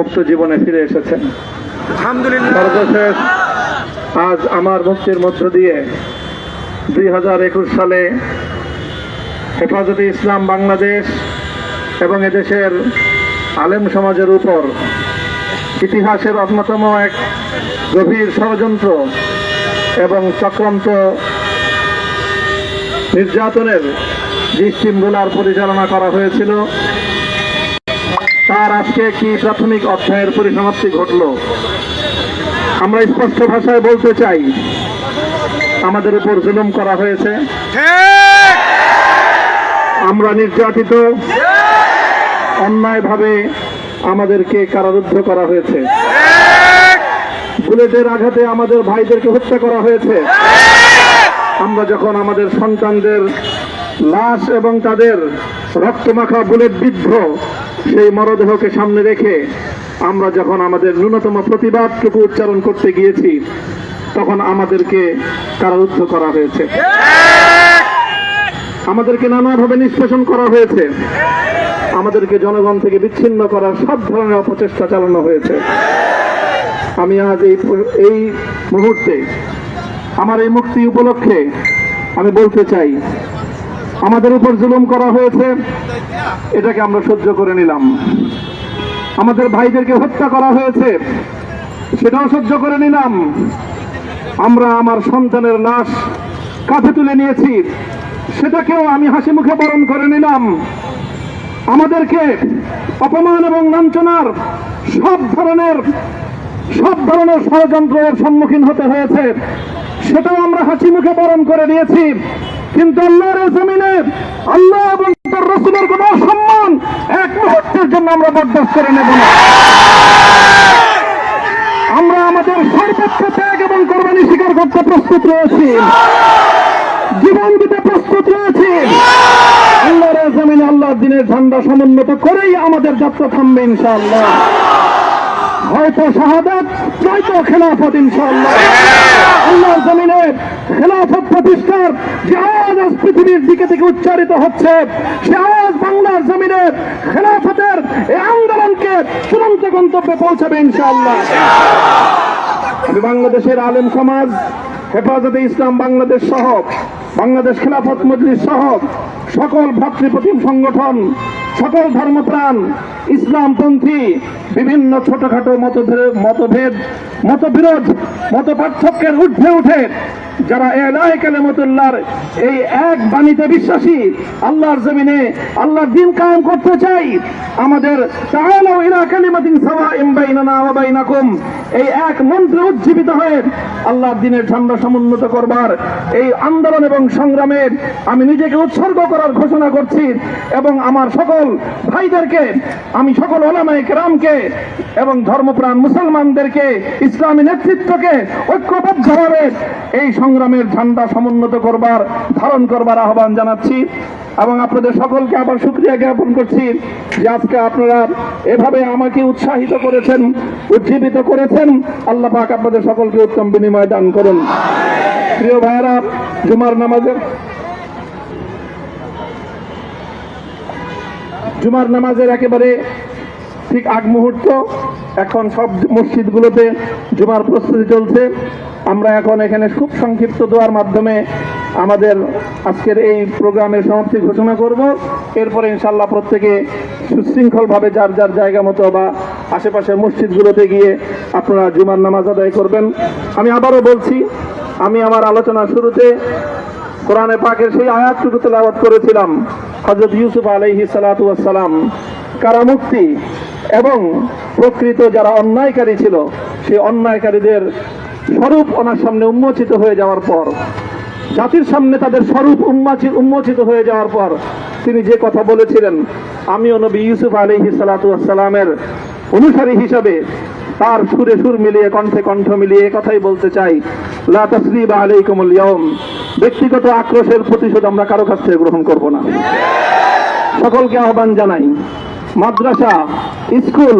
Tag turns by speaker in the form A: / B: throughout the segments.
A: মুক্ত জীবনে ফিরে এসেছেন।
B: আলহামদুলিল্লাহ।
A: সর্বশেষ আজ আমার মুক্তির মধ্য দিয়ে 2021 সালে হেফাজতে ইসলাম বাংলাদেশ এবং এদেশের আলেম সমাজের উপর ইতিহাসের অন্যতম এক গভীর ষড়যন্ত্র এবং চক্রান্ত নির্যাতনের যে স্টিমগুলার পরিচালনা করা হয়েছিল, তার আজকে একটি প্রাথমিক অধ্যায়ের পরিসমাপ্তি ঘটল। আমরা স্পষ্ট ভাষায় বলতে চাই, আমাদের উপর জুলুম করা হয়েছে, আমরা নির্যাতিত, অন্যায়ভাবে আমাদেরকে কারারুদ্ধ করা হয়েছে, বুলেটের আঘাতে আমাদের ভাইদেরকে হত্যা করা হয়েছে। আমরা যখন আমাদের সন্তানদের লাশ এবং তাদের রক্তমাখা বুলেট বিদ্ধ সেই মরদেহকে সামনে রেখে আমরা যখন আমাদের ন্যূনতম প্রতিবাদটুকু উচ্চারণ করতে গিয়েছি, তখন আমাদেরকে কারারুদ্ধ করা হয়েছে, আমাদেরকে নানাভাবে নিষ্পেষণ করা হয়েছে, আমাদেরকে জনগণ থেকে বিচ্ছিন্ন করার সব ধরনের অপচেষ্টা চালানো হয়েছে। আমি আজ এই মুহূর্তে আমার এই মুক্তি উপলক্ষে আমি বলতে চাই, আমাদের উপর জুলুম করা হয়েছে, এটাকে আমরা সহ্য করে নিলাম। আমাদের ভাইদেরকে হত্যা করা হয়েছে, সেটাও সহ্য করে নিলাম। আমরা আমার সন্তানের লাশ কাঁধে তুলে নিয়েছি, সেটাকেও আমি হাসি মুখে বরণ করে নিলাম। আমাদেরকে অপমান এবং লাঞ্ছনার সব ধরনের ষড়যন্ত্রের সম্মুখীন হতে হয়েছে, সেটাও আমরা হাসি মুখে বরণ করে নিয়েছি। কিন্তু আল্লাহর জমিনে আল্লাহ এবং তার রাসূলের কোন সম্মান এক মুহূর্তের জন্য আমরা বরদাস্ত করে নেব না। আমরা আমাদের সর্বোচ্চ ত্যাগ এবং কোরবানি স্বীকার করতে প্রস্তুত রয়েছি, জীবন দিতে প্রস্তুত রয়েছি। আল্লাহর জমিনে আল্লাহর দ্বীনের ঝান্ডা সমুন্নত করেই আমাদের যাত্রা থামবে ইনশাআল্লাহ। হয়তো শাহাদাত, নয়তো খেলাফত ইনশাআল্লাহ। আল্লাহর জমিনে খেলাফত প্রতিষ্ঠার যে আওয়াজ আজ পৃথিবীর দিকে থেকে উচ্চারিত হচ্ছে, সে আওয়াজ বাংলার জমিনে খেলাফতের এই আন্দোলনকে চূড়ান্ত গন্তব্যে পৌঁছাবে ইনশাআল্লাহ। আমি বাংলাদেশের আলেম সমাজ, হেফাজতে ইসলাম বাংলাদেশ সহ বাংলাদেশ খেলাফত মজলিস সহ সকল ভ্রাতৃপ্রতিম সংগঠন, সকল ধর্মপ্রাণ, ইসলামপন্থী বিভিন্ন ছোটখাটো মতভেদ, মতবিরোধ, মত পার্থক্যের ঊর্ধ্বে উঠে যারা এলাহে কালিমাতুল্লাহর এই এক বাণীতে বিশ্বাসী, আল্লাহর জমিনে আল্লাহর দ্বীন কায়েম করতে চাই, আমাদের তাআলাউ ইলা কালিমাতিন সাওয়াইন বাইনানা ওয়া বাইনাকুম এই এক মন্ত্রে উজ্জীবিত হয়ে আল্লাহর দ্বীনের ঝান্ডা সমুন্নত করবার এই আন্দোলন এবং সংগ্রামে আমি নিজেকে উৎসর্গ করার ঘোষণা করছি। এবং আমার সকল ভাইদেরকে, আমি সকল উলামায়ে কেরামকে এবং ধর্মপ্রাণ মুসলমানদেরকে, ইসলামী নেতৃত্বকে ঐক্যবদ্ধভাবে এই সংগ্রামের ঝান্ডা সমুন্নত করবার, ধারণ করবার আহ্বান জানাচ্ছি। এবং আপনাদের সকলকে আবার শুকরিয়া জ্ঞাপন করছি যে আজকে আপনারা এভাবে আমাকে উৎসাহিত করেছেন, উজ্জীবিত করেছেন। আল্লাহ পাক আপনাদের সকলকে উত্তম বিনিময় দান করুন। প্রিয় ভাইয়েরা, জুমার নামাজের একেবারে ঠিক আগ মুহূর্ত, এখন সব মসজিদগুলোতে জুমার প্রস্তুতি চলছে। আমরা এখন এখানে খুব সংক্ষিপ্ত দোয়ার মাধ্যমে আমাদের আজকের এই প্রোগ্রামের সমাপ্তি ঘোষণা করব। এরপরে ইনশাআল্লাহ প্রত্যেকে সুশৃঙ্খলভাবে যার যার জায়গা মতো বা আশেপাশের মসজিদগুলোতে গিয়ে আপনারা জুমার নামাজ আদায় করবেন। আমি আবারও বলছি, আমি আমার আলোচনার শুরুতে কোরআনে পাকের সেই আয়াতটুকু তেলাওয়াত করেছিলাম, হযরত ইউসুফ আলাইহিস সালাতু ওয়াস সালাম কারামুক্তি এবং প্রকৃত যারা অন্যায়কারী ছিল, সেই অন্যায়কারীদের স্বরূপ ওনার সামনে উন্মোচিত হয়ে যাওয়ার পর, জাতির সামনে তাদের স্বরূপ উন্মোচিত হয়ে যাওয়ার পর তিনি যে কথা বলেছিলেন, আমিও নবী ইউসুফ আলাইহিস সালাতু ওয়াস সালামের অনুসারী হিসাবে তার সুরে সুর মিলিয়ে, কণ্ঠে কণ্ঠ মিলিয়ে কথাই বলতে চাই, লা তাসরিবা আলাইকুমুল ইয়াউম। ব্যক্তিগত আক্রোশের প্রতিশোধ আমরা কারো কাছ থেকে গ্রহণ করব না। সকলকে আহ্বান জানাই, মাদ্রাসা, স্কুল,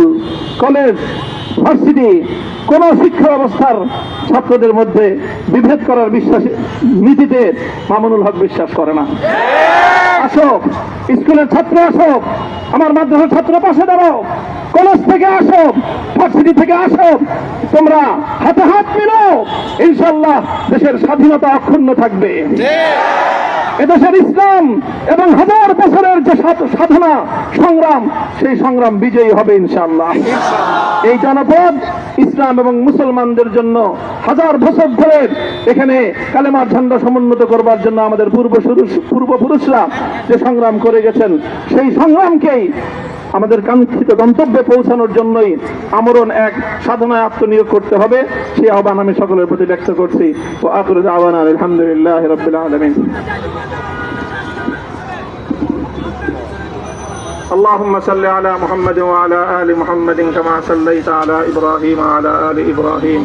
A: কলেজ, ভার্সিটি কোন শিক্ষা ব্যবস্থার ছাত্রদের মধ্যে বিভেদ করার নীতিতে মামুনুল হক বিশ্বাস করে না। আসো, স্কুলের ছাত্র আসো, আমার মাদ্রাসার ছাত্র পাশে দাঁড়াও, কলেজ থেকে আসো, ইউনিভার্সিটি থেকে আসো, তোমরা হাতে হাত মিলাও, ইনশাআল্লাহ দেশের স্বাধীনতা অক্ষুণ্ণ থাকবে। এদেশের ইসলাম এবং হাজার বছরের যে সাধনা সংগ্রাম, সেই সংগ্রাম বিজয়ী হবে ইনশাআল্লাহ। এই জনপদ ইসলাম এবং মুসলমানদের জন্য হাজার বছর ধরে এখানে কালেমার ঝান্ডা সমুন্নত করবার জন্য আমাদের পূর্বপুরুষরা যে সংগ্রাম করে গেছেন, সেই সংগ্রামকেই আমাদের কাঙ্ক্ষিত গন্তব্যে পৌঁছানোর জন্যই আমরণ এক সাধনায় আত্মনিয়োগ করতে হবে। সেই আহ্বান আমি সকলের প্রতি ব্যক্ত করছি। ওয়া আখিরু দাওয়ানা আলহামদুলিল্লাহি রাব্বিল আলামিন। اللهم صل على محمد وعلى آل محمد كما صليت على إبراهيم وعلى آل إبراهيم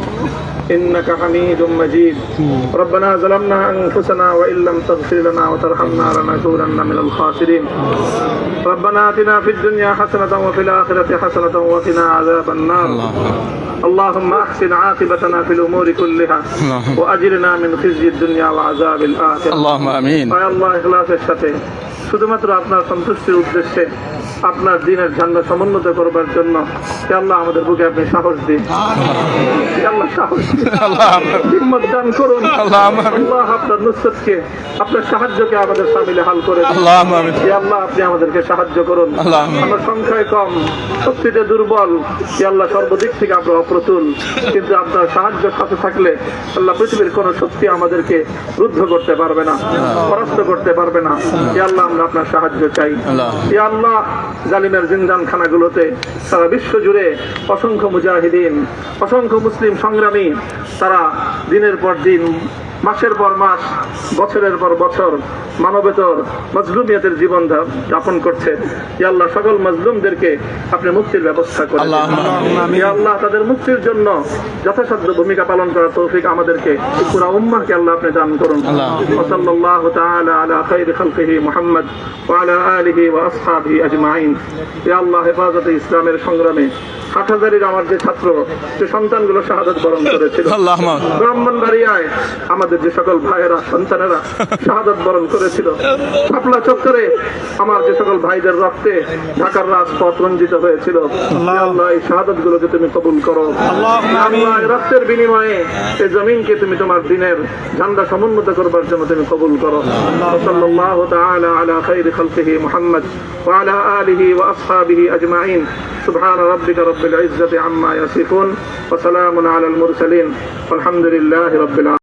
A: إنك حميد مجيد. ربنا ظلمنا أنفسنا وإن لم تغفر لنا وترحمنا لنكونن من الخاسرين. ربنا آتنا في الدنيا حسنة وفي الآخرة حسنة وقنا عذاب النار. اللهم أحسن عاقبتنا في الأمور كلها وأجرنا من خزي الدنيا وعذاب الآخرة.
B: اللهم آمين.
A: يا الله ইখলাসের সাথে শুধুমাত্র আপনার সন্তুষ্টির উদ্দেশ্যে আপনার দ্বীনের ঝান্ডা সমুন্নত করবার জন্য হে আল্লাহ আমাদের বুকে আপনি সাহস দিন, হে আল্লাহ সাহস দিন, হিম্মত দান করুন। আল্লাহ আপনার নুসরতকে, আপনার সাহায্যকে আমাদের সামিলে হাল করে দিন। হে আল্লাহ আপনি আমাদেরকে সাহায্য করুন। আমরা সংখ্যায় কম, শক্তিতে দুর্বল, হে আল্লাহ সর্বদিক থেকে আমরা অপ্রতুল, কিন্তু আপনার সাহায্য সাথে থাকলে আল্লাহ পৃথিবীর কোন শক্তি আমাদেরকে রুদ্ধ করতে পারবে না, পরাস্ত করতে পারবে না। হে আল্লাহ আমরা আপনার সাহায্য চাই। হে আল্লাহ জালিমের জিন্দানখানাগুলোতে সারা বিশ্ব জুড়ে অসংখ্য মুজাহিদিন, অসংখ্য মুসলিম সংগ্রামী, তারা দিনের পর দিন, মাসের পর মাস, বছরের পর বছর মানবেতর মজলুমিয়তের জীবন যাপন করছে। ইয়া আল্লাহ সকল মজলুমদেরকে আপনি মুক্তির ব্যবস্থা করেন। ইয়া আল্লাহ তাদের মুক্তির জন্য যথাসাধ্য ভূমিকা পালন করার তৌফিক আমাদেরকে, পুরা উম্মাহকে আল্লাহ আপনি দান করুন। সাল্লাল্লাহু তাআলা আলা খায়রি খালকিহি মুহাম্মদ ওয়া আলা আলিহি ওয়া আসহাবিহি আজমাইন। ইয়া আল্লাহ হেফাজতে ইসলামের সংগ্রামে হাটহাজারীর আমার যে ছাত্র, যে সন্তানগুলো শাহাদাত বরণ করেছিল, ব্রাহ্মণবাড়িয়ায় আমাদের যে সকল ভাইয়েরা, সন্তানেরা শাহাদাত বরণ করেছিল, শাপলা চত্বরে আমার যে সকল ভাইদের রক্তে ঢাকার রাজপথ রঞ্জিত হয়েছিল, আল্লাহ এই শাহাদাত গুলোকে তুমি কবুল করো। আল্লাহ এই রক্তের বিনিময়ে এই জমিনকে তুমি তোমার দ্বীনের ঝান্ডা সমুন্নত করবার জন্য তুমি কবুল করো। সাল্লাল্লাহু তাআলা আলা খায়রি খালকিহি মুহাম্মদ ওয়া আলা আলিহি ওয়া আসহাবিহি আজমাইন। সুবহান রাব্বিকা রাব্বিল ইজ্জাতি আম্মা ইয়াসিফুন ওয়া সালামুন আলাল মুরসালিন ওয়ালহামদুলিল্লাহি রাব্বিল আলামিন।